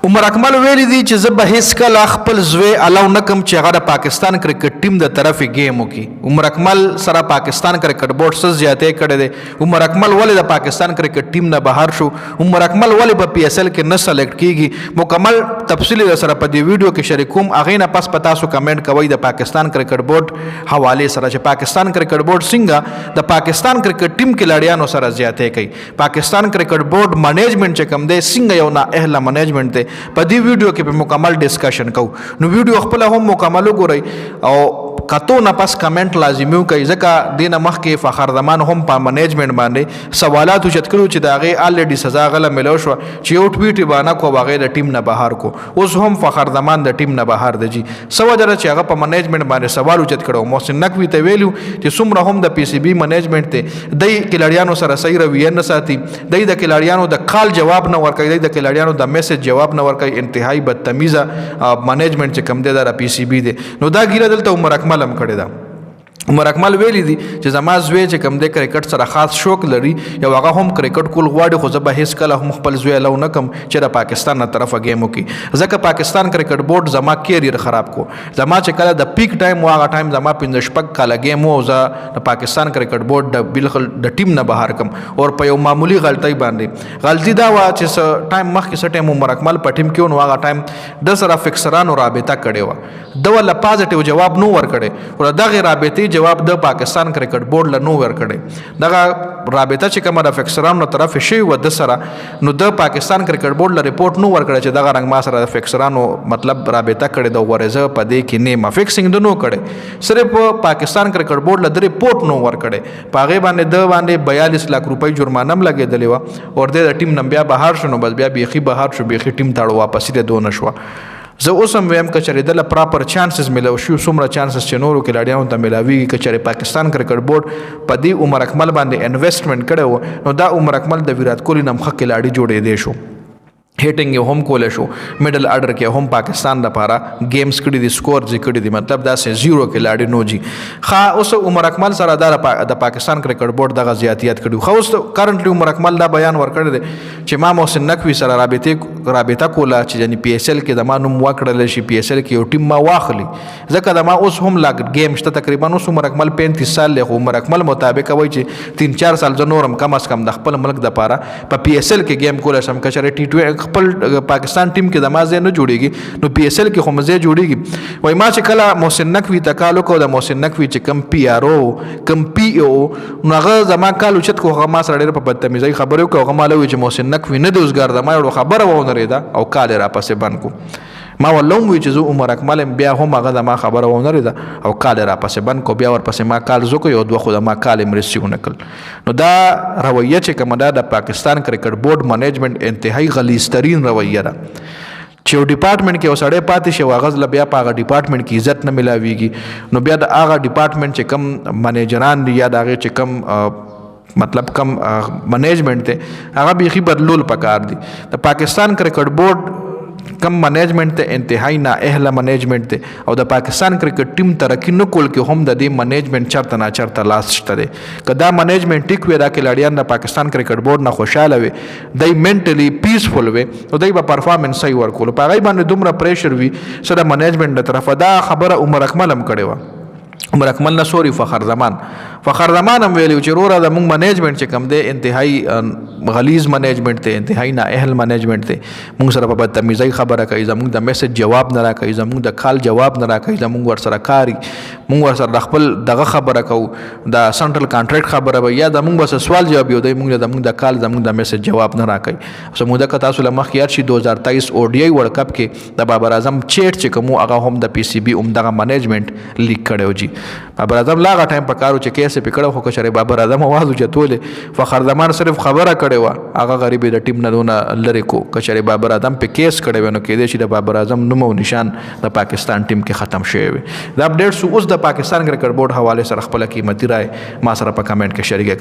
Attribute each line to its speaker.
Speaker 1: عمر اکمل ویلی دی چې زه به هیڅکله خپل زوی الاو نه کم چې هغه د پاکستان کرکټ ټیم د طرفې گیم وکړي. عمر اکمل سره پاکستان کرکټ بورډ څه زیاتې کړی دی. عمر اکمل ولې د پاکستان کرکټ ټیم نه بهر شو؟ عمر اکمل ولې په پی اس ال کې نه سلیکټ کیږي؟ مکمل تفصیل سره په دې ویډیو کې شریکوم. هغې نه پس په تاسو کمنټ کوئ د پاکستان کرکټ بورډ حوالې سره چې پاکستان کرکټ بورډ څنګه د پاکستان کرکټ ټیم کلاړیانو سره زیاتې کوي. پاکستان کرکټ بورډ منیجمنت چې کوم دی څنګه یو نااهله منیجمنت دی په دې ویډیو کې په مکمل ډسکشن کوو. نو ویډیو خپل هم مکمل وګورئ او کتو نه پس کمنټ لازمي وکړئ ځکه دې نه مخکې فخر زمان هم په منیجمنت باندې سوالات اوچت کړو چې د هغې الریډي سزا غله میلو شوه چې یو ټویټ یې بانه کو هغې د ټیم نه بهر کو. اوس هم فخر زمان د ټیم نه بهر دی جي څه وجه ده چې هغه په منیجمنت باندې سوال اوچت کړو. محسن نقوي ته ویلو چې څومره هم د پی سی بي منیجمنت دی دی کلاړیانو سره صحیح رویه نه ساتي. دی د کلاړیانو د کال جواب نه ورکوي. دی د کلاړیانو د میسج جواب نه ورکوي. انتهایی بدتمیزه منیجمنت چې کوم دی د پی سی بي دی. نو دا ګیره دلته عمر اکمل هم کړې ده. عمر اکمل ویلی دی چې زما زوی چې کوم دی کرکټ سره خاص شوق لري یو هغه هم کرکټ کول غواړي خو زه به هیڅکله هم خپل زوی الاو نه کم چې د پاکستان نه طرفه گیم وکړي ځکه پاکستان کرکټ بورډ زما کیریر خراب کو. زما چې کله د پیک ټایم و هغه ټایم زما 15 کاله گیم و زه د پاکستان کرکټ بورډ د بالکل د ټیم نه بهر کم او په یو معمولی غلطۍ باندې غلطي دا وه چې ټایم مخکې څه ټایم عمر اکمل په ټیم کې و نو هغه ټایم د سره فکسرانو رابطه کړې وه. د وله پازیټیو جواب نو ورکړی او دغې رابطې جواب د پاکستان کرکټ بورډ له نو ورکړی. دغه رابطه چې کومه د فکسرانو طرف شوی و د سره نو د پاکستان کرکټ بورډ له ریپورټ نو ورکړی چې دغه رنګ ما سره د فکسرانو مطلب رابطه کړې ده ورې زه په دې کې نیمه فکسینګ د نو کړی. صرف پاکستان کرکټ بورډ له د ریپورټ نو ورکړی. په هغې باندې د باندې 42 لک روپۍ جرمانه هم لګېدلې وه او د ټیم نه بیا بهر شو. نو بس بیا بیخي بهر شو بیخي ټیم ته واپسې د دونه شوه. زه اوس هم ویم که چېرې دله پراپر چانسز میلاو شي څومره چانسز چې نورو کلاړیانو ته میلاویږي که چېرې پاکستان کرکټ بورډ په دې عمر اکمل باندې انویسټمنټ کړی و نو دا عمر اکمل د ویرات کوهلي نه هم ښه کلاړي جوړېدی شو. هیټینګ یې هم کولی شو. میډل اډر کې هم پاکستان لپاره گیمز کړي دي سکورز یې کړي دي مطلب داسې زیرو کلاړي نو جي. ښه اوس عمر اکمل سره د پاکستان کرکټ بورډ دغه زیاتیات کړي. ښه اوس کرنټلی عمر اکمل دا بیان ورکړی دی چې ما محسن نقوي سره رابطه کوله چې یعنې پی اس ال کې زما نوم وکړلی شي پی اس ال کې یو ټیم ما واخلي ځکه زما اوس هم لا ګیم شته تقریبا. اوس عمر اکمل 35 سال دی خو عمر اکمل مطابق وایي چې 3-4 سال زه نور هم کم از کم د خپل ملک دپاره په پی اس ال کې گیم کولی شم. که چېرې ټي خپل پاکستان ټیم کې زما ځای نه جوړېږي نو پی اس ال کې خو مې ځای جوړېږي. وایي ما چې کله محسن نقوي ته کال وکړو د محسن نقوي چې کم پی آر او کم پی او نو هغه زما کال اوچت کو هغه ما سره ډېر په بدتمیزۍ خبرې وکړه. هغه ما له وایي چې محسن نقوي نه دی اوسګار زما یوه خبره ونرېده او کال یې راپسې بند کو. ما ورله هم وایي چې زه عمر اکمل یم بیا هم هغه زما خبره ونرېده او کال یې راپسې بند کو. بیا ورپسې ما کال زه کو یو دوه خو زما کال یې مرسي ونه کړل. نو دا رویه چې کومه ده د پاکستان کرکټ بورډ منیجمنت انتهایی غلیظترین رویه ده چې یو ډپارټمنټ کې یو سړی پاتې شي او هغه بیا په هغه ډپارټمنټ کې عزت نه میلاویږي نو بیا د هغه ډپارټمنټ چې کم منیجران دي یا د هغې چې کم مطلب کم منیجمنٹ ته هغه بیخي بدلول پکار دي. د پاکستان کرکټ بورډ کم منیجمنٹ ته انتهایی نااهله منیجمنٹ ته او د پاکستان کرکټ ټیم ترقي نه کول کې هم د دې منیجمنٹ چرته نه چرته لاس شته دی. که دا منیجمنٹ ټیک وي دا کلاړیان د پاکستان کرکټ بورډ نه خوشحاله وي دی منټلی پیسفل وي نو دی به پرفارمنس صحیح ورکولو. په هغې باندې دومره پریشر وي څه د منیجمنٹ د طرفه دا خبره عمر اکمل هم کړې وه. عمر اکمل نه سوري فخر زمان هم ویلي چې وروره زموږ منیجمنٹ چې کوم دی انتهایی غلیظ منیجمنٹ دی انتهایی نااهل منیجمنٹ دی. موږ سره په بدتمیزۍ خبره کوي زموږ د میسج جواب نه راکوي زموږ د کال جواب نه راکوي زموږ ورسره کاري موږ ورسره د خپل دغه خبره کوو د سنټرل کانټریکټ خبره به یا زموږ بس سوال جواب یو دی زموږ د کال زموږ د میسج جواب نه راکوي. زموږ که تاسو له مخکې یاد شي 2023 ODI ورلډ کپ کې د بابر اعظم چیټ چې کوم هغه هم د پی سی بي دغه منیجمنٹ لیک کړی و جي. بابر اعظم لا هغه ټایم په کارو چې کیسې پې کړی خو که چېرې بابر اعظم اواز اوچتولې فخر زمان صرف خبره کړې وه هغه غریب د ټیم نه دونه لرې کو. که چېرې بابر اعظم پې کیس کړی وی نو کېدی شي د بابر اعظم نوم او نشان د پاکستان ټیم کې ختم شوی وي. دا اپډیټ اوس د پاکستان کرکټ بورډ حوالې سره خپله قیمتي رای ما سره په کمنټ کې شریکه کړئ.